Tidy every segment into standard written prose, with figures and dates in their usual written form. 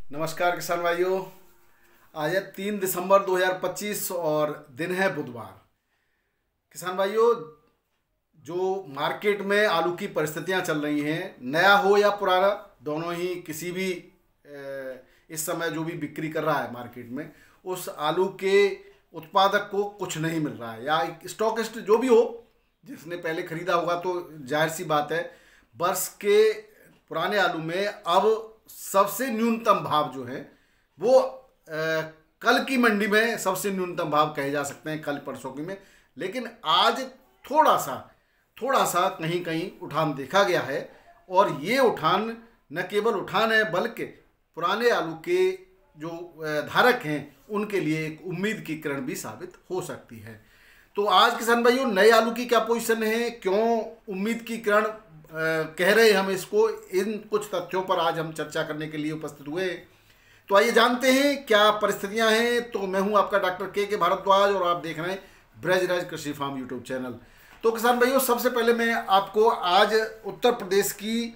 नमस्कार किसान भाइयों। आज है 3 दिसंबर 2025 और दिन है बुधवार। किसान भाइयों, जो मार्केट में आलू की परिस्थितियां चल रही हैं, नया हो या पुराना, दोनों ही किसी भी इस समय जो भी बिक्री कर रहा है मार्केट में, उस आलू के उत्पादक को कुछ नहीं मिल रहा है, या स्टॉकिस्ट जो भी हो, जिसने पहले खरीदा होगा तो जाहिर सी बात है वर्ष के पुराने आलू में अब सबसे न्यूनतम भाव जो है वो कल की मंडी में सबसे न्यूनतम भाव कहे जा सकते हैं, कल परसों की में। लेकिन आज थोड़ा सा कहीं कहीं उठान देखा गया है, और ये उठान न केवल उठान है बल्कि पुराने आलू के जो धारक हैं उनके लिए एक उम्मीद की किरण भी साबित हो सकती है। तो आज किसान भाइयों, नए आलू की क्या पोजीशन है, क्यों उम्मीद की किरण कह रहे हम इसको, इन कुछ तथ्यों पर आज हम चर्चा करने के लिए उपस्थित हुए। तो आइए जानते हैं क्या परिस्थितियां हैं। तो मैं हूं आपका डॉक्टर के भारद्वाज और आप देख रहे हैं ब्रजराज कृषि फार्म यूट्यूब चैनल। तो किसान भाइयों, सबसे पहले मैं आपको आज उत्तर प्रदेश की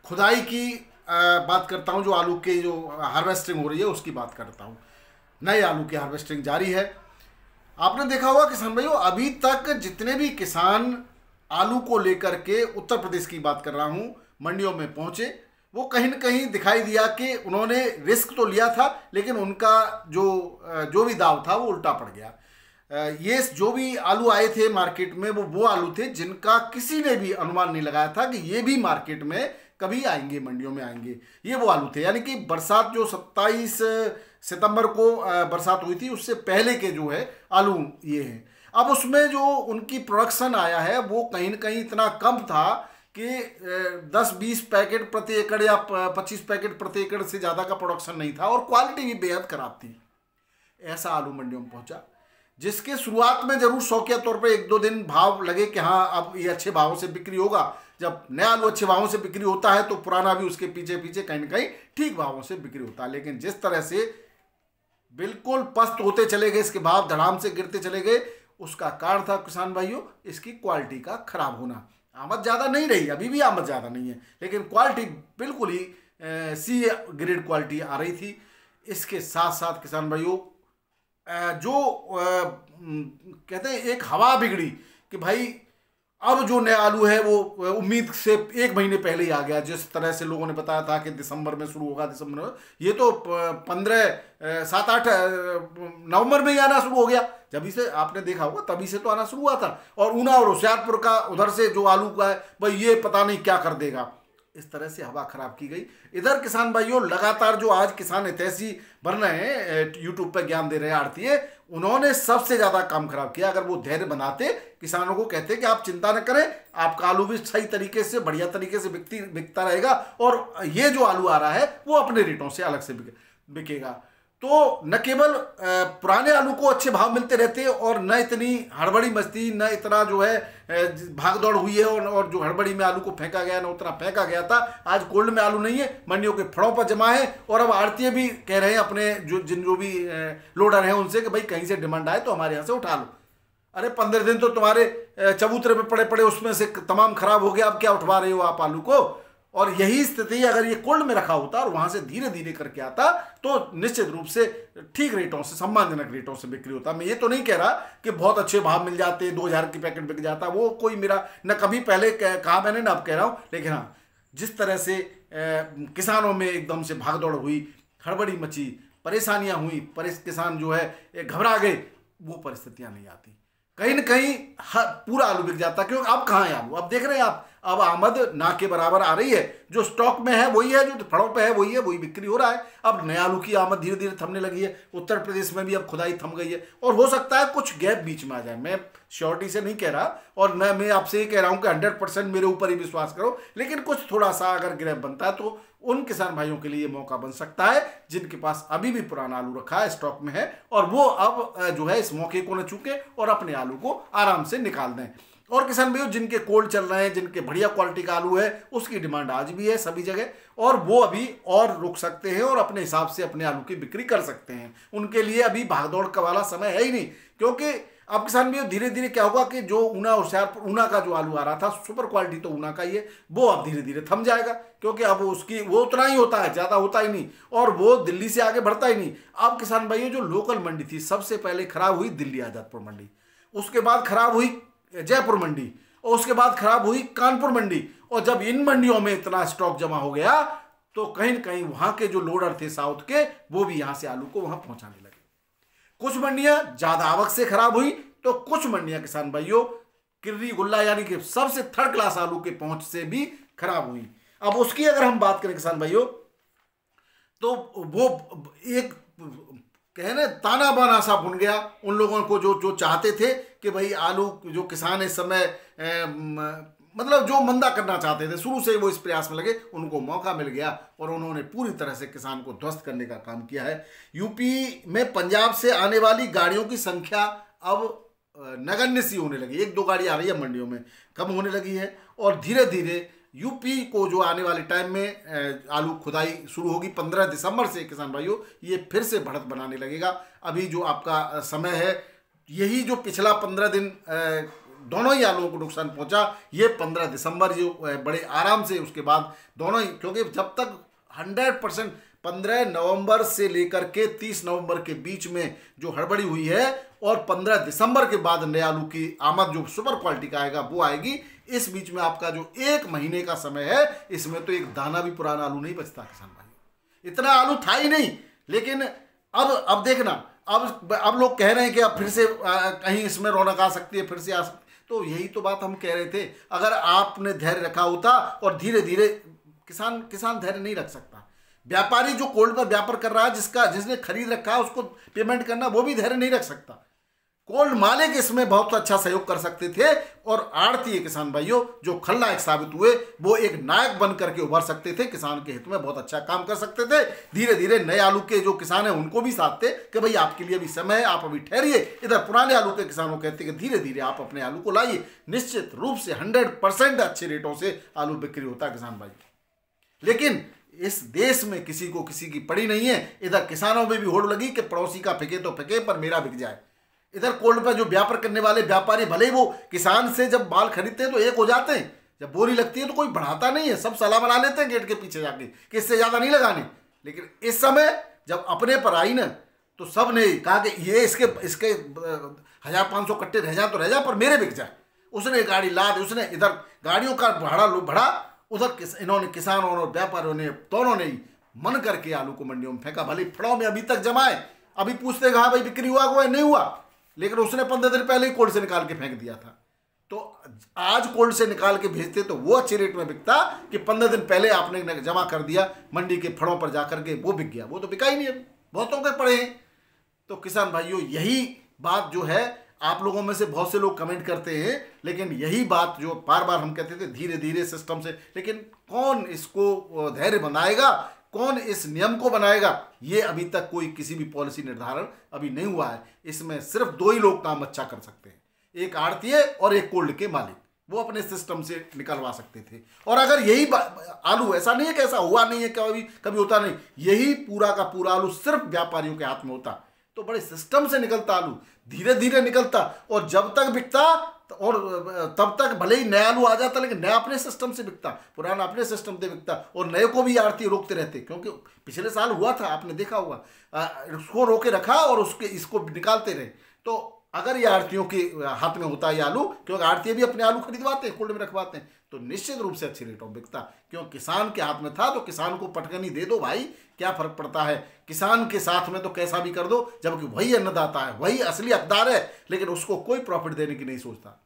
खुदाई की बात करता हूं। जो आलू के जो हार्वेस्टिंग हो रही है उसकी बात करता हूं। नए आलू की हार्वेस्टिंग जारी है। आपने देखा होगा किसान भाइयों, अभी तक जितने भी किसान आलू को लेकर के, उत्तर प्रदेश की बात कर रहा हूं, मंडियों में पहुंचे, वो कहीं न कहीं दिखाई दिया कि उन्होंने रिस्क तो लिया था, लेकिन उनका जो भी दाव था वो उल्टा पड़ गया। ये जो भी आलू आए थे मार्केट में वो आलू थे जिनका किसी ने भी अनुमान नहीं लगाया था कि ये भी मार्केट में कभी आएंगे, मंडियों में आएंगे। ये वो आलू थे, यानी कि बरसात जो 27 सितंबर को बरसात हुई थी उससे पहले के जो है आलू ये हैं। अब उसमें जो उनकी प्रोडक्शन आया है वो कहीं न कहीं इतना कम था कि 10-20 पैकेट प्रति एकड़ या 25 पैकेट प्रति एकड़ से ज़्यादा का प्रोडक्शन नहीं था, और क्वालिटी भी बेहद खराब थी। ऐसा आलू मंडियों में पहुंचा, जिसके शुरुआत में जरूर शौकिया तौर पर 1-2 दिन भाव लगे कि हाँ अब ये अच्छे भावों से बिक्री होगा। जब नया आलू अच्छे भावों से बिक्री होता है तो पुराना भी उसके पीछे पीछे कहीं न कहीं ठीक भावों से बिक्री होता है। लेकिन जिस तरह से बिल्कुल पस्त होते चले गए, इसके भाव धड़ाम से गिरते चले गए, उसका कारण था किसान भाइयों इसकी क्वालिटी का खराब होना। आमद ज़्यादा नहीं रही, अभी भी आमद ज़्यादा नहीं है, लेकिन क्वालिटी बिल्कुल ही सी ग्रेड क्वालिटी आ रही थी। इसके साथ साथ किसान भाइयों जो कहते हैं एक हवा बिगड़ी कि भाई अब जो नया आलू है वो उम्मीद से 1 महीने पहले ही आ गया। जिस तरह से लोगों ने बताया था कि दिसंबर में शुरू होगा, दिसंबर में, ये तो 7-8 नवंबर में ही आना शुरू हो गया। जब से आपने देखा होगा तभी से तो आना शुरू हुआ था। और ऊना और होशियारपुर का उधर से जो आलू का है भाई ये पता नहीं क्या कर देगा। इस तरह से हवा खराब की गई। इधर किसान भाइयों लगातार जो आज किसान हितैषी बन रहे हैं, यूट्यूब पर ज्ञान दे रहे हैं आड़तिए, उन्होंने सबसे ज्यादा काम खराब किया। अगर वो धैर्य बनाते, किसानों को कहते कि आप चिंता न करें, आपका आलू भी सही तरीके से बढ़िया तरीके से बिकता रहेगा, और ये जो आलू आ रहा है वो अपने रेटों से अलग से बिकेगा। तो न केवल पुराने आलू को अच्छे भाव मिलते रहते, और न इतनी हड़बड़ी मचती, न इतना जो है भागदौड़ हुई है, और जो हड़बड़ी में आलू को फेंका गया न उतना फेंका गया था। आज कोल्ड में आलू नहीं है, मंडियों के फड़ों पर जमा है, और अब आड़तिए भी कह रहे हैं अपने जो भी लोडर हैं उनसे कि भाई कहीं से डिमांड आए तो हमारे यहाँ से उठा लो। अरे 15 दिन तो तुम्हारे चबूतरे पे पड़े पड़े उसमें से तमाम खराब हो गया, अब क्या उठवा रहे हो आप आलू को। और यही स्थिति अगर ये कोल्ड में रखा होता और वहां से धीरे धीरे करके आता तो निश्चित रूप से ठीक रेटों से, सम्मानजनक रेटों से बिक्री होता। मैं ये तो नहीं कह रहा कि बहुत अच्छे भाव मिल जाते, 2000 की पैकेट बिक जाता, वो कोई मेरा न कभी पहले कहा मैंने, ना अब कह रहा हूं। लेकिन हाँ, जिस तरह से किसानों में एकदम से भागदौड़ हुई, हड़बड़ी मची, परेशानियां हुई, किसान जो है घबरा गए, वो परिस्थितियां नहीं आती। कहीं न कहीं पूरा आलू बिक जाता, क्योंकि अब कहाँ है आलू। अब देख रहे हैं आप, अब आमद ना के बराबर आ रही है। जो स्टॉक में है वही है, जो फड़ों पे है वही है, वही बिक्री हो रहा है। अब नया आलू की आमद धीरे धीरे थमने लगी है। उत्तर प्रदेश में भी अब खुदाई थम गई है, और हो सकता है कुछ गैप बीच में आ जाए। मैं श्योरिटी से नहीं कह रहा, और मैं आपसे ये कह रहा हूँ कि 100% मेरे ऊपर ही विश्वास करो, लेकिन कुछ थोड़ा सा अगर गैप बनता है तो उन किसान भाइयों के लिए मौका बन सकता है जिनके पास अभी भी पुराना आलू रखा है, स्टॉक में है, और वो अब जो है इस मौके को न चूके और अपने आलू को आराम से निकाल दें। और किसान भाइयों जिनके कोल्ड चल रहे हैं, जिनके बढ़िया क्वालिटी का आलू है, उसकी डिमांड आज भी है सभी जगह, और वो अभी और रुक सकते हैं और अपने हिसाब से अपने आलू की बिक्री कर सकते हैं। उनके लिए अभी भागदौड़ का वाला समय है ही नहीं, क्योंकि अब किसान भाइयों धीरे धीरे क्या होगा कि जो ऊना और होशियारपुर, ऊना का जो आलू आ रहा था सुपर क्वालिटी तो ऊना का ही है, वो अब धीरे धीरे थम जाएगा, क्योंकि अब उसकी वो उतना ही होता है, ज़्यादा होता ही नहीं, और वो दिल्ली से आगे बढ़ता ही नहीं। अब किसान भाइयों जो लोकल मंडी थी, सबसे पहले खराब हुई दिल्ली आजादपुर मंडी, उसके बाद खराब हुई जयपुर मंडी, और उसके बाद खराब हुई कानपुर मंडी। और जब इन मंडियों में इतना स्टॉक जमा हो गया तो कहीं न कहीं वहां के जो लोडर थे साउथ के, वो भी यहां से आलू को वहां पहुंचाने लगे। कुछ मंडियां ज्यादा आवक से खराब हुई, तो कुछ मंडियां किसान भाइयों किर्री गुल्ला यानी कि सबसे थर्ड क्लास आलू के पहुंच से भी खराब हुई। अब उसकी अगर हम बात करें किसान भाइयों, तो वो एक कहे ना ताना बाना सा बुन गया उन लोगों को जो चाहते थे कि भाई आलू जो किसान इस समय मतलब जो मंदा करना चाहते थे, शुरू से वो इस प्रयास में लगे, उनको मौका मिल गया और उन्होंने पूरी तरह से किसान को ध्वस्त करने का काम किया है। यूपी में पंजाब से आने वाली गाड़ियों की संख्या अब नगण्य सी होने लगी, 1-2 गाड़ी आ रही है मंडियों में, कम होने लगी है। और धीरे धीरे यूपी को जो आने वाले टाइम में आलू खुदाई शुरू होगी 15 दिसंबर से किसान भाइयों, ये फिर से बढ़त बनाने लगेगा। अभी जो आपका समय है, यही जो पिछला 15 दिन दोनों ही आलूओं को नुकसान पहुंचा, ये 15 दिसंबर जो बड़े आराम से, उसके बाद दोनों ही, क्योंकि जब तक 100% 15 नवंबर से लेकर के 30 नवंबर के बीच में जो हड़बड़ी हुई है, और 15 दिसंबर के बाद नए आलू की आमद जो सुपर क्वालिटी का आएगा वो आएगी। इस बीच में आपका जो 1 महीने का समय है, इसमें तो एक दाना भी पुराना आलू नहीं बचता किसान भाई, इतना आलू था ही नहीं। लेकिन अब देखना, अब लोग कह रहे हैं कि अब फिर से कहीं इसमें रौनक आ सकती है, फिर से आ सकती, तो यही तो बात हम कह रहे थे। अगर आपने धैर्य रखा होता, और धीरे धीरे किसान धैर्य नहीं रख सकता। व्यापारी जो कोल्ड पर व्यापार कर रहा है, जिसने खरीद रखा है उसको पेमेंट करना, वो भी धैर्य नहीं रख सकता। कोल्ड मालिक इसमें बहुत अच्छा सहयोग कर सकते थे, और आड़ती किसान भाइयों जो खलनायक साबित हुए, वो एक नायक बन करके उभर सकते थे, किसान के हित में बहुत अच्छा काम कर सकते थे। धीरे धीरे नए आलू के जो किसान हैं उनको भी साथ थे कि भाई आपके लिए अभी समय है, आप अभी ठहरिए। इधर पुराने आलू के किसानों कहते कि धीरे धीरे आप अपने आलू को लाइए, निश्चित रूप से 100% अच्छे रेटों से आलू बिक्री होता है किसान भाई। लेकिन इस देश में किसी को किसी की पड़ी नहीं है। इधर किसानों में भी होड़ लगी कि पड़ोसी का फेंके तो फेंके पर मेरा बिक जाए। इधर कोल्ड पर जो व्यापार करने वाले व्यापारी, भले ही वो किसान से जब माल खरीदते हैं तो एक हो जाते हैं, जब बोरी लगती है तो कोई बढ़ाता नहीं है, सब सलाह बना लेते हैं गेट के पीछे जाके कि इससे ज्यादा नहीं लगाने। लेकिन इस समय जब अपने पर आई ना, तो सब ने कहा कि ये इसके 1500 कट्टे रह जाए तो रह जाए पर मेरे बिक जाए। उसने गाड़ी ला दी, उसने इधर गाड़ियों का भाड़ा बढ़ा, उधर इन्होंने किसानों और व्यापारियों ने दोनों ने मन करके आलू को मंडियों में फेंका। भले फड़ों में अभी तक जमाए, अभी पूछते कहा भाई बिक्री हुआ नहीं हुआ, लेकिन उसने 15 दिन पहले ही कोल्ड से निकाल के फेंक दिया था। तो आज कोल्ड से निकाल के भेजते तो वो अच्छे रेट में बिकता कि 15 दिन पहले आपने जमा कर दिया मंडी के फड़ों पर जाकर के, वो बिक गया। वो तो बिका ही नहीं, अभी बहुतों के पड़े हैं। तो किसान भाइयों यही बात जो है, आप लोगों में से बहुत से लोग कमेंट करते हैं, लेकिन यही बात जो बार बार हम कहते थे धीरे धीरे सिस्टम से, लेकिन कौन इसको धैर्य बनाएगा, कौन इस नियम को बनाएगा, ये अभी तक कोई किसी भी पॉलिसी निर्धारण अभी नहीं हुआ है। इसमें सिर्फ 2 ही लोग काम अच्छा कर सकते हैं, एक आड़तीय और एक कोल्ड के मालिक। वो अपने सिस्टम से निकलवा सकते थे। और अगर यही आलू, ऐसा नहीं है कि ऐसा हुआ नहीं है, कभी होता नहीं, यही पूरा का पूरा आलू सिर्फ व्यापारियों के हाथ में होता तो बड़े सिस्टम से निकलता आलू, धीरे धीरे निकलता, और जब तक बिकता और तब तक भले ही नया आलू आ जाता, लेकिन नया अपने सिस्टम से बिकता, पुराना अपने सिस्टम से बिकता, और नए को भी आड़ती रोकते रहते। क्योंकि पिछले साल हुआ था, आपने देखा हुआ, उसको रोके रखा और इसको निकालते रहे। तो अगर ये आड़तियों के हाथ में होता है आलू, क्योंकि आड़ती भी अपने आलू खरीदवाते हैं, कोल्ड में रखवाते हैं, तो निश्चित रूप से अच्छे रेटों में बिकता। क्यों? किसान के हाथ में था, तो किसान को पटकनी दे दो भाई, क्या फर्क पड़ता है। किसान के साथ में तो कैसा भी कर दो, जबकि वही अन्नदाता है, वही असली हकदार है, लेकिन उसको कोई प्रॉफिट देने की नहीं सोचता।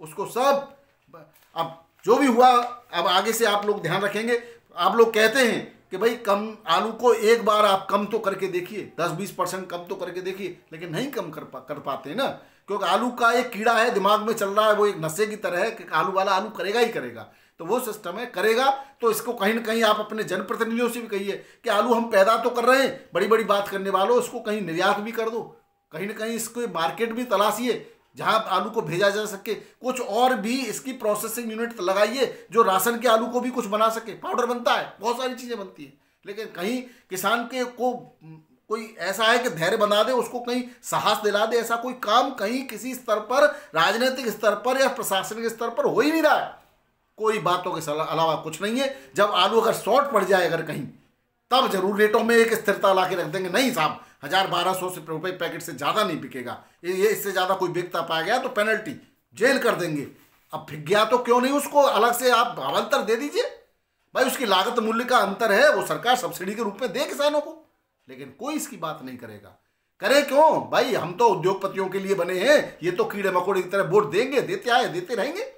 उसको सब, अब जो भी हुआ, अब आगे से आप लोग ध्यान रखेंगे। आप लोग कहते हैं कि भाई कम आलू को एक बार आप कम तो करके देखिए, 10-20% कम तो करके देखिए, लेकिन नहीं कम कर पाते ना, क्योंकि आलू का एक कीड़ा है, दिमाग में चल रहा है, वो एक नशे की तरह है कि आलू वाला आलू करेगा ही करेगा। तो वो सिस्टम है, करेगा तो इसको कहीं ना कहीं आप अपने जनप्रतिनिधियों से भी कहिए कि आलू हम पैदा तो कर रहे हैं, बड़ी बड़ी बात करने वालों, इसको कहीं निर्यात भी कर दो, कहीं ना कहीं इसको मार्केट भी तलाशिए। जहां आलू को भेजा जा सके। कुछ और भी इसकी प्रोसेसिंग यूनिट लगाइए जो राशन के आलू को भी कुछ बना सके। पाउडर बनता है, बहुत सारी चीजें बनती है, लेकिन कहीं किसान के को कोई ऐसा है कि धैर्य बना दे, उसको कहीं साहस दिला दे, ऐसा कोई काम कहीं किसी स्तर पर, राजनीतिक स्तर पर या प्रशासनिक स्तर पर हो ही नहीं रहा है। कोई बातों के अलावा कुछ नहीं है। जब आलू अगर शॉर्ट पड़ जाए अगर कहीं, तब जरूर रेटों में एक स्थिरता ला के रख देंगे। नहीं साहब, 1000-1200 रुपये पैकेट से ज़्यादा नहीं बिकेगा, ये इससे ज़्यादा कोई बिकता पाया गया तो पेनल्टी, जेल कर देंगे। अब बिक गया तो क्यों नहीं उसको अलग से आप भावांतर दे दीजिए भाई, उसकी लागत मूल्य का अंतर है, वो सरकार सब्सिडी के रूप में दे किसानों को। लेकिन कोई इसकी बात नहीं करेगा। करे क्यों भाई, हम तो उद्योगपतियों के लिए बने हैं, ये तो कीड़े मकोड़े की तरह वोट देंगे, देते आए, देते रहेंगे।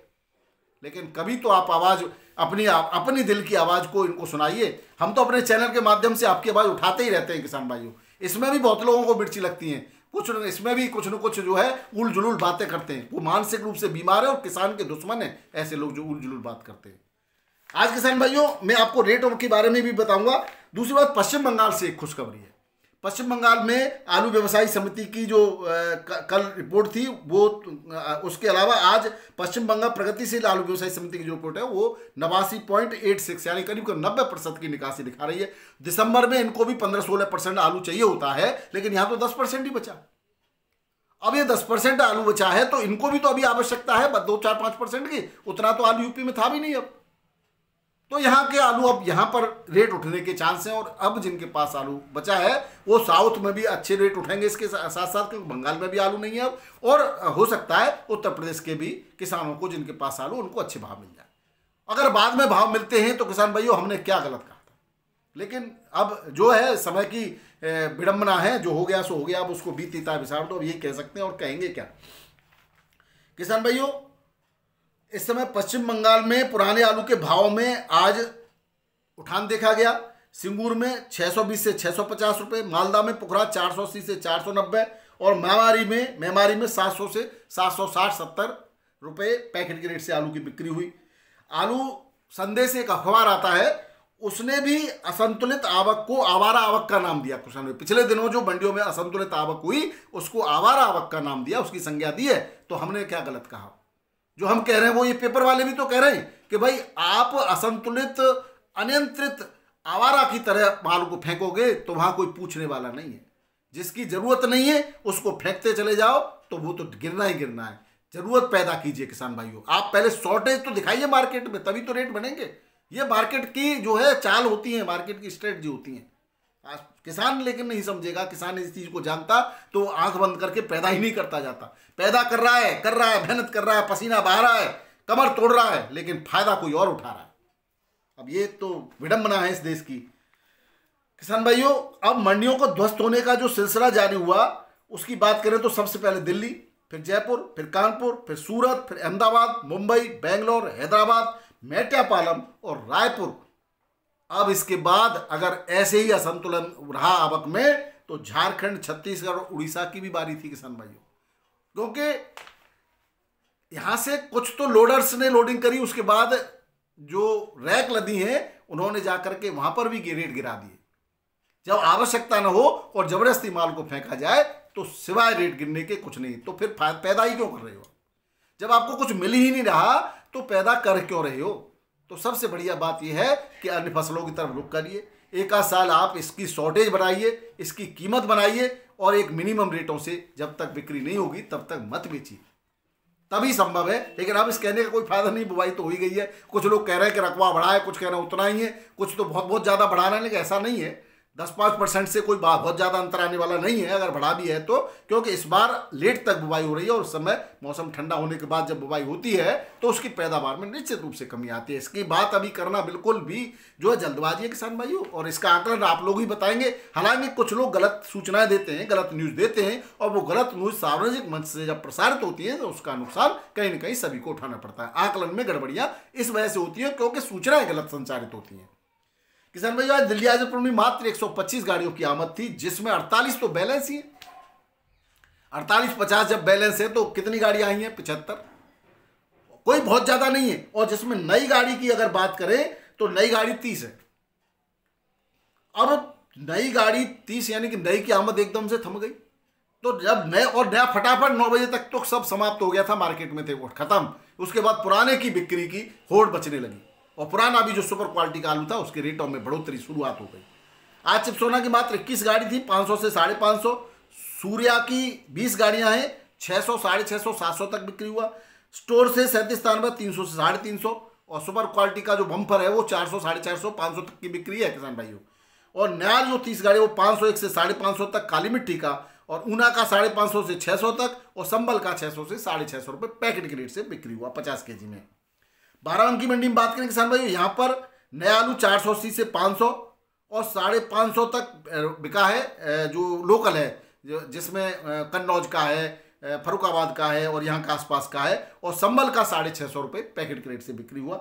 लेकिन कभी तो आप आवाज़ अपनी दिल की आवाज़ को इनको सुनाइए। हम तो अपने चैनल के माध्यम से आपकी आवाज़ उठाते ही रहते हैं किसान भाइयों। इसमें भी बहुत लोगों को मिर्ची लगती हैं, कुछ इसमें भी कुछ न कुछ जो है उल जुलूल बातें करते हैं। वो मानसिक रूप से बीमार है और किसान के दुश्मन है ऐसे लोग जो उल जुलूल बात करते हैं। आज किसान भाइयों मैं आपको रेटों के बारे में भी बताऊंगा। दूसरी बात, पश्चिम बंगाल से एक खुशखबरी है। पश्चिम बंगाल में आलू व्यवसायी समिति की जो कल रिपोर्ट थी वो, उसके अलावा आज पश्चिम बंगाल प्रगतिशील आलू व्यवसायी समिति की जो रिपोर्ट है वो 89.86 यानी करीब 90% की निकासी दिखा रही है। दिसंबर में इनको भी 15-16% आलू चाहिए होता है, लेकिन यहाँ तो 10% ही बचा। अब ये 10% आलू बचा है तो इनको भी तो अभी आवश्यकता है 2-4-5% की। उतना तो आलू यूपी में था भी नहीं। अब तो यहाँ के आलू अब यहाँ पर रेट उठने के चांस हैं, और अब जिनके पास आलू बचा है वो साउथ में भी अच्छे रेट उठेंगे इसके साथ साथ, क्योंकि बंगाल में भी आलू नहीं है अब, और हो सकता है उत्तर प्रदेश के भी किसानों को जिनके पास आलू उनको अच्छे भाव मिल जाए। अगर बाद में भाव मिलते हैं तो किसान भाइयों हमने क्या गलत कहा था। लेकिन अब जो है समय की विडंबना है, जो हो गया सो हो गया, अब उसको बीतीता विसार दो, अब ये कह सकते हैं। और कहेंगे क्या किसान भाइयों, इस समय पश्चिम बंगाल में पुराने आलू के भाव में आज उठान देखा गया। सिंगूर में 620 से 650 रुपये, मालदा में पुखरा 480 से 490, और मेमारी में 700 से 760-70 रुपये पैकेट के रेट से आलू की बिक्री हुई। आलू संदेश एक अखबार आता है, उसने भी असंतुलित आवक को आवारा आवक का नाम दिया। किसान भाई, पिछले दिनों जो मंडियों में असंतुलित आवक हुई उसको आवारा आवक का नाम दिया, उसकी संज्ञा दी है। तो हमने क्या गलत कहा? जो हम कह रहे हैं वो ये पेपर वाले भी तो कह रहे हैं कि भाई आप असंतुलित, अनियंत्रित, आवारा की तरह माल को फेंकोगे तो वहां कोई पूछने वाला नहीं है। जिसकी जरूरत नहीं है उसको फेंकते चले जाओ तो वो तो गिरना ही गिरना है। जरूरत पैदा कीजिए किसान भाइयों। आप पहले शॉर्टेज तो दिखाइए मार्केट में, तभी तो रेट बनेंगे। ये मार्केट की जो है चाल होती है, मार्केट की स्ट्रेटजी होती है। किसान लेकिन नहीं समझेगा, किसान इस चीज को जानता तो आंख बंद करके पैदा ही नहीं करता जाता। पैदा कर रहा है, मेहनत कर रहा है, पसीना बहा रहा है, कमर तोड़ रहा है, लेकिन फायदा कोई और उठा रहा है। अब ये तो विडंबना है इस देश की। किसान भाइयों, अब मंडियों को ध्वस्त होने का जो सिलसिला जारी हुआ उसकी बात करें तो सबसे पहले दिल्ली, फिर जयपुर, फिर कानपुर, फिर सूरत, फिर अहमदाबाद, मुंबई, बेंगलोर, हैदराबाद, मेट्टापालम और रायपुर। अब इसके बाद अगर ऐसे ही असंतुलन रहा आवक में तो झारखंड, छत्तीसगढ़ और उड़ीसा की भी बारी थी किसान भाइयों, क्योंकि यहां से कुछ तो लोडर्स ने लोडिंग करी, उसके बाद जो रैक लदी हैं उन्होंने जाकर के वहां पर भी रेट गिरा दिए। जब आवश्यकता न हो और जबरदस्ती माल को फेंका जाए तो सिवाय रेट गिरने के कुछ नहीं। तो फिर पैदा ही क्यों कर रहे हो? जब आपको कुछ मिल ही नहीं रहा तो पैदा कर क्यों रहे हो? तो सबसे बढ़िया बात यह है कि अन्य फसलों की तरफ रुख करिए। एक आध साल आप इसकी शॉर्टेज बनाइए, इसकी कीमत बनाइए, और एक मिनिमम रेटों से जब तक बिक्री नहीं होगी तब तक मत बेचिए, तभी संभव है। लेकिन अब इस कहने का कोई फायदा नहीं, बुवाई तो हो ही गई है। कुछ लोग कह रहे हैं कि रकबा बढ़ा है, कुछ कह रहे हैं उतना ही है, कुछ तो बहुत बहुत ज़्यादा बढ़ा रहे हैं, लेकिन ऐसा नहीं है। 10-5% से कोई बहुत ज़्यादा अंतर आने वाला नहीं है अगर बढ़ा भी है तो, क्योंकि इस बार लेट तक बुवाई हो रही है और उस समय मौसम ठंडा होने के बाद जब बुवाई होती है तो उसकी पैदावार में निश्चित रूप से कमी आती है। इसकी बात अभी करना बिल्कुल भी जो है जल्दबाजी है किसान भाइयों, और इसका आकलन आप लोग ही बताएंगे। हालांकि कुछ लोग गलत सूचनाएं देते हैं, गलत न्यूज़ देते हैं, और वो गलत न्यूज़ सार्वजनिक मंच से जब प्रसारित होती है तो उसका नुकसान कहीं ना कहीं सभी को उठाना पड़ता है। आकलन में गड़बड़ियाँ इस वजह से होती है क्योंकि सूचनाएं गलत संचारित होती हैं। किसान भाई, आज दिल्ली हाजीपुर में मात्र 125 गाड़ियों की आमद थी, जिसमें 48 तो बैलेंस ही है। 48-50 जब बैलेंस है तो कितनी गाड़ियां आई हैं? 75, कोई बहुत ज्यादा नहीं है। और जिसमें नई गाड़ी की अगर बात करें तो नई गाड़ी 30 है। अब नई गाड़ी 30 यानी कि नई की आमद एकदम से थम गई। तो जब नया फटाफट 9 बजे तक तो सब समाप्त हो गया था, मार्केट में थे वो खत्म। उसके बाद पुराने की बिक्री की होड़ बचने लगी और पुराना भी जो सुपर क्वालिटी का आलू था उसके रेटों में बढ़ोतरी शुरुआत हो गई। आज चिप्सोना की मात्र 21 गाड़ी थी, 500 से 550। सूर्या की 20 गाड़ियां हैं, 600, 650, 700 तक बिक्री हुआ। स्टोर से 37, 300 से 350। और सुपर क्वालिटी का जो बम्पर है वो 400, 450, 500 तक की बिक्री है किसान भाइयों। और नया जो 30 गाड़ी वो 501 से 550 तक काली मिट्टी का, और ऊना का 550 से 600 तक, और संबल का 600 से 650 रुपये पैकेट के रेट से बिक्री हुआ 50 केजी में। बाराबंकी मंडी में बात करें किसान भाइयों, यहाँ पर नया आलू 480 से 500 और 550 तक बिका है, जो लोकल है, जिसमें कन्नौज का है, फरुखाबाद का है और यहाँ का आसपास का है। और संबल का 650 रुपये पैकेट के रेट से बिक्री हुआ।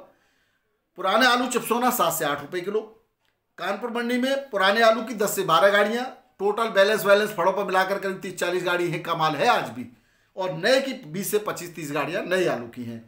पुराने आलू चिप्सोना 7 से 8 रुपये किलो। कानपुर मंडी में पुराने आलू की 10 से 12 गाड़ियाँ, टोटल बैलेंस फड़ों पर मिलाकर करीब 30-40 गाड़ी है का माल है आज भी। और नए की 20 से 25-30 गाड़ियाँ नए आलू की हैं।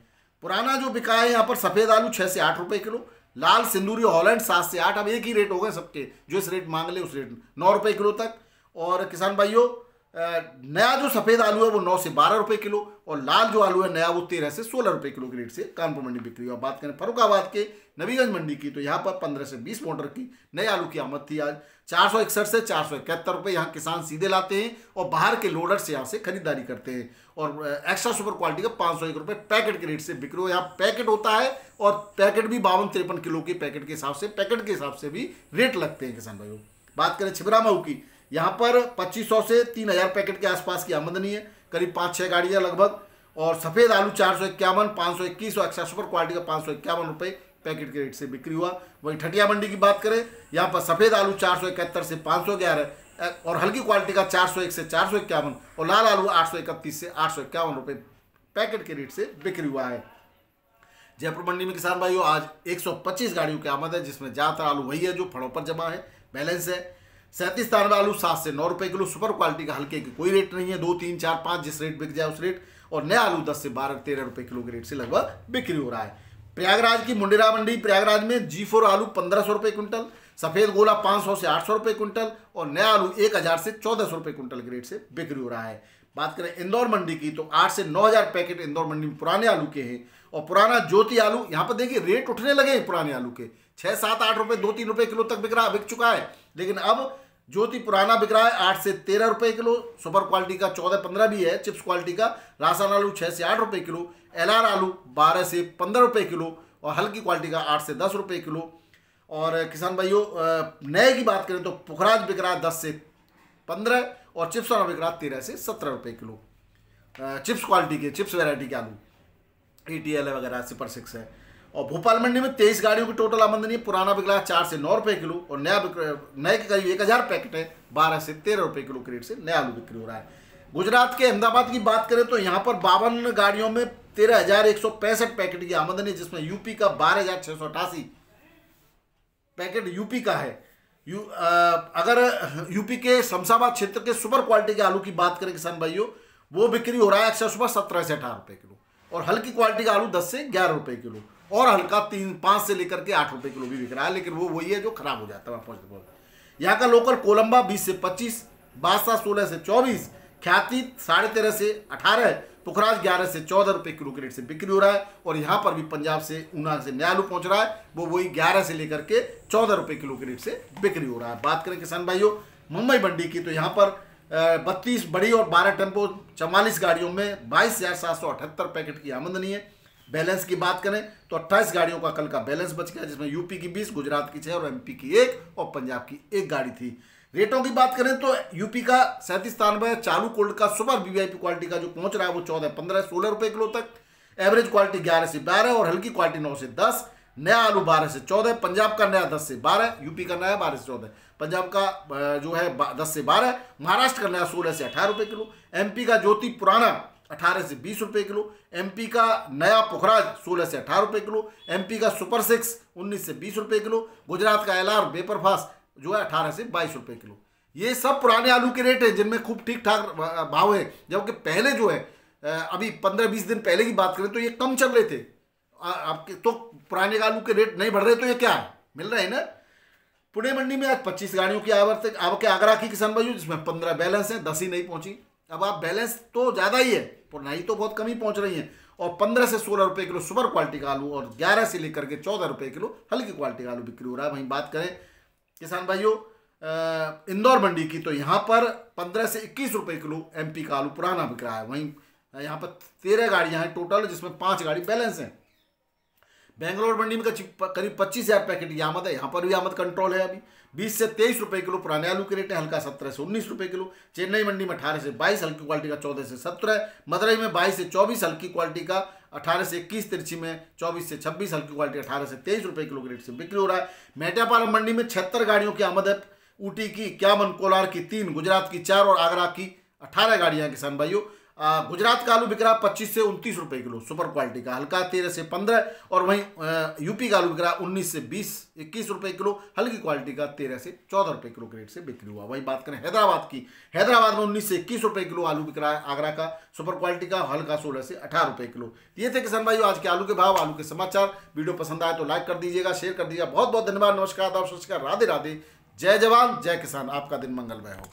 पुराना जो बिका है यहाँ पर सफ़ेद आलू 6 से 8 रुपये किलो, लाल सिंदूरी हॉलैंड 7 से 8। अब एक ही रेट हो गए सबके, जो इस रेट मांग ले उस रेट 9 रुपये किलो तक। और किसान भाइयों, नया जो सफ़ेद आलू है वो 9 से 12 रुपये किलो, और लाल जो आलू है नया वो 13 से 16 रुपये किलो के रेट से कानपुर मंडी बिक्री हुआ। बात करें फरुखाबाद के नबीगंज मंडी की, तो यहाँ पर 15 से 20 मोटर की नए आलू की आमद थी आज। 461 से 471 रुपये यहाँ किसान सीधे लाते हैं और बाहर के लोडर से यहाँ से खरीदारी करते हैं। और एक्स्ट्रा सुपर क्वालिटी का 501 रुपये पैकेट के रेट से बिक्री हुआ। यहाँ पैकेट होता है और पैकेट भी 52-53 किलो के पैकेट के हिसाब से, पैकेट के हिसाब से भी रेट लगते हैं किसान भाइयों। बात करें छिबरा मऊ की, यहाँ पर 2500 से 3000 पैकेट के आसपास की आमदनी है, करीब 5-6 गाड़ियाँ लगभग। और सफ़ेद आलू 451, 521 और एक्स्ट्रा सुपर क्वालिटी का 551 रुपये पैकेट के रेट से बिक्री हुआ। वहीं ठटिया मंडी की बात करें, यहाँ पर सफ़ेद आलू 471 से 511 और हल्की क्वालिटी का 401 से 451 और लाल आलू 831 से 851 रुपये पैकेट के रेट से बिक्री हुआ है। जयपुर मंडी में किसान भाइयों आज 125 गाड़ियों की आमद है, जिसमें ज़्यादातर आलू वही है जो फड़ों पर जमा है, बैलेंस है। 37 आलू 7 से 9 रुपये किलो, सुपर क्वालिटी का हल्के की कोई रेट नहीं है, 2, 3, 4, 5 जिस रेट बिक जाए उस रेट। और नया आलू 10 से 12-13 रुपये किलो के रेट से लगभग बिक्री हो रहा है। प्रयागराज की मुंडेरा मंडी, प्रयागराज में G4 आलू 1500 रुपये कुंटल, सफ़ेद गोला 500 से 800 रुपये कुंटल और नया आलू 1000 से 1400 रुपये कुंटल के रेट से बिक्री हो रहा है। बात करें इंदौर मंडी की, तो 8 से 9000 पैकेट इंदौर मंडी में पुराने आलू के हैं। और पुराना ज्योति आलू, यहाँ पर देखिए रेट उठने लगे हैं पुराने आलू के, 6, 7, 8 रुपये, 2, 3 रुपये किलो तक बिक चुका है। लेकिन अब ज्योति पुराना बिक रहा है 8 से 13 रुपये किलो, सुपर क्वालिटी का 14-15 भी है, चिप्स क्वालिटी का राशन आलू 6 से 8 रुपये किलो, LR आलू 12 से 15 रुपये किलो और हल्की क्वालिटी का 8 से 10 रुपये किलो। और किसान भाइयों, नए की बात करें तो पुखराज बिक रहा है 10 से 15 और चिप्स वाला बिक रहा है 13 से 17 रुपये किलो। चिप्स क्वालिटी के, चिप्स वेराइटी के आलू ATL है वगैरह, सुपर 6 है। और भोपाल मंडी में 23 गाड़ियों की टोटल आमदनी है, पुराना बिक रहा है 4 से 9 रुपये किलो और नए के करीब 1000 पैकेट है, 12 से 13 रुपये किलो के रेट से नया आलू बिक्री हो रहा है। गुजरात के अहमदाबाद की बात करें तो यहाँ पर 52 गाड़ियों में 13,165 पैकेट की आमदनी, जिसमें यूपी का 12,688 पैकेट यूपी का है। अगर यूपी के शमशाबाद क्षेत्र के सुपर क्वालिटी के आलू की बात करें किसान भाइयों, वो बिक्री हो रहा है 17 से 18 रुपये किलो और हल्की क्वालिटी का आलू 10 से 11 रुपये किलो और हल्का 5 से लेकर के 8 रुपये किलो भी बिक रहा है, लेकिन वो वही है जो खराब हो जाता है पहुँचते। यहाँ का लोकल कोलंबा 20 से 25, बादशाह 16 से 24, ख्याति 13.5 से 18, पुखराज 11 से 14 रुपये किलो के रेट से बिक्री हो रहा है। और यहाँ पर भी पंजाब से, ऊना से नया आलू पहुँच रहा है, वो वही 11 से लेकर के 14 रुपये किलो के रेट से बिक्री हो रहा है। बात करें किसान भाइयों मुंबई मंडी की, तो यहाँ पर 32 बड़ी और 12 टेम्पो 44 गाड़ियों में 22,778 पैकेट की आमदनी है। बैलेंस की बात करें तो 28 गाड़ियों का कल का बैलेंस बच गया, जिसमें यूपी की 20, गुजरात की 6 और MP की 1 और पंजाब की 1 गाड़ी थी। रेटों की बात करें तो यूपी का 37 चालू कोल्ड का सुपर VVIP क्वालिटी का जो पहुंच रहा है वो 14, 15, 16 रुपये किलो तक, एवरेज क्वालिटी 11 से 12 और हल्की क्वालिटी 9 से 10, नया आलू 12 से 14, पंजाब का नया 10 से 12, यूपी का नया 12 से 14, पंजाब का जो है 10 से 12, महाराष्ट्र का नया 16 से 18 रुपये किलो, MP का ज्योति पुराना 18 से 20 रुपये किलो, MP का नया पुखराज 16 से 18 रुपये किलो, MP का सुपर 6 19 से 20 रुपये किलो, गुजरात का LR बेपरफास जो है 18 से 22 रुपये किलो। ये सब पुराने आलू के रेट हैं जिनमें खूब ठीक ठाक भाव है, जबकि पहले जो है अभी 15-20 दिन पहले की बात करें तो ये कम चल रहे थे। आपके तो पुराने आलू के रेट नहीं बढ़ रहे, तो ये क्या है, मिल रहा है ना। पुणे मंडी में आज 25 गाड़ियों की आवक है आगरा की किसान भाइयों, जिसमें 15 बैलेंस है, 10 ही नहीं पहुंची। अब आप बैलेंस तो ज़्यादा ही है, पुरनाई तो बहुत कम ही पहुँच रही है। और 15 से 16 रुपये किलो सुपर क्वालिटी का आलू और 11 से लेकर के 14 रुपये किलो हल्की क्वालिटी का आलू बिक्री हो रहा है। वहीं बात करें किसान भाइयों इंदौर मंडी की, तो यहाँ पर 15 से 21 रुपये किलो एमपी का आलू पुराना बिक रहा है। वहीं यहाँ पर 13 गाड़ियाँ हैं टोटल, जिसमें 5 गाड़ी बैलेंस हैं। बेंगलोर मंडी में करीब 25,000 पैकेट की आमद है, यहाँ पर भी आमद कंट्रोल है। अभी 20 से 23 रुपये किलो पुराने आलू के रेट है, हल्का 17 से 19 रुपये किलो। चेन्नई मंडी में 18 से 22, हल्की क्वालिटी का 14 से 17। मदुरई में 22 से 24, हल्की क्वालिटी का 18 से 21। तिरछी में 24 से 26, हल्की क्वालिटी 18 से 23 रुपये किलो के रेट से बिक्री हो रहा है। मेटापालम मंडी में 76 गाड़ियों की आमद है। ऊटी की 51, कोलार की 3, गुजरात की 4 और आगरा की 18 गाड़ियाँ हैं किसान भाइयों। गुजरात का आलू बिक रहा है 25 से 29 रुपये किलो सुपर क्वालिटी का, हल्का 13 से 15। और वहीं यूपी का आलू बिक रहा है 19 से 20-21 रुपये किलो, हल्की क्वालिटी का 13 से 14 रुपये किलो के रेट से बिक्री हुआ। वहीं बात करें हैदराबाद की, हैदराबाद में 19 से 21 रुपये किलो आलू बिक रहा है आगरा का सुपर क्वालिटी का, हल्का 16 से 18 रुपये किलो। ये थे किसान भाइयों आज के आलू के भाव, आलू के समाचार। वीडियो पसंद आए तो लाइक कर दीजिएगा, शेयर कर दीजिएगा। बहुत बहुत धन्यवाद, नमस्कार, राधे राधे, जय जवान जय किसान, आपका दिन मंगलमय हो।